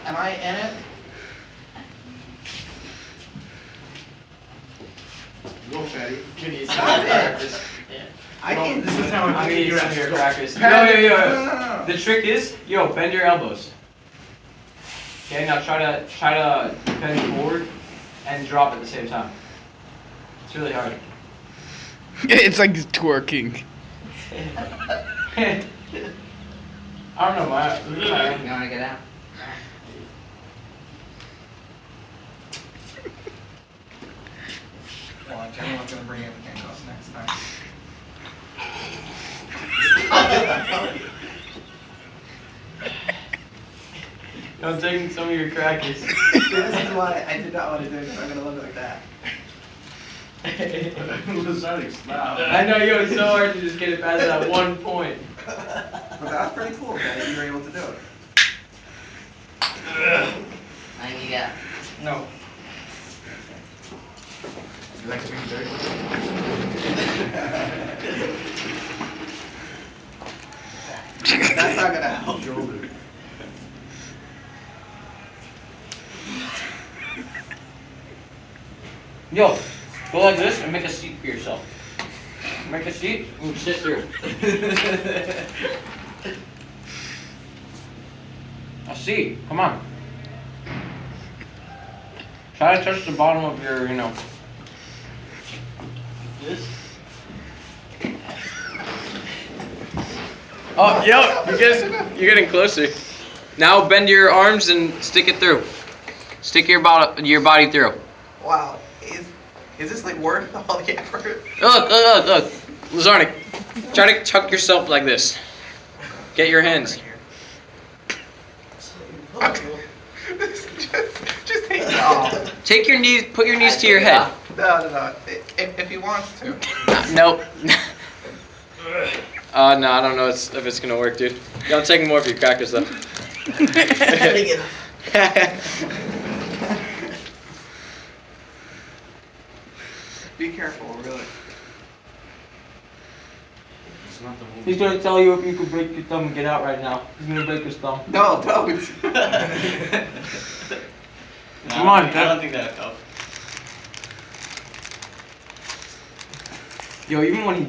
Am I in it? Go, fatty. You need some of your crackers. Yeah. I can't. This is how I'm I'm gonna beating need your some of ass. your Go. crackers. Yo, Pat, yo, yo, no, yo. no, no. The trick is, yo, bend your elbows. Okay, now try to bend forward and drop at the same time. It's really hard. It's like twerking. I don't know, my You wanna get out? Watch, everyone's gonna bring in the handcuffs next time. I'm taking some of your crackers. This is why I did not want to do it, 'cause I'm gonna look like that. Lasagna, stop. I know, yo, it's so hard to just get it past that one point. But that was pretty cool that you were able to do it. I need that. No. You like to be dirty? That's not gonna help. Shoulder. Yo, go like this and make a seat for yourself. Make a seat and sit through. A seat, come on. Try to touch the bottom of your, this. Oh, yo, you're getting closer. Now bend your arms and stick it through. Stick your body through. Wow, is this like worth all the effort? Look. Lazarnik, try to tuck yourself like this. Get your hands. Just take it off. Take your knees, put your knees to your head. No. If he wants to. Nope. No, I don't know if it's gonna work, dude. I'm taking more of your crackers though. Be careful, really. It's not the movie. He's gonna tell you if you could break your thumb and get out right now. He's gonna break his thumb. No, don't. Come on, I don't think that'll help. Yo, even when he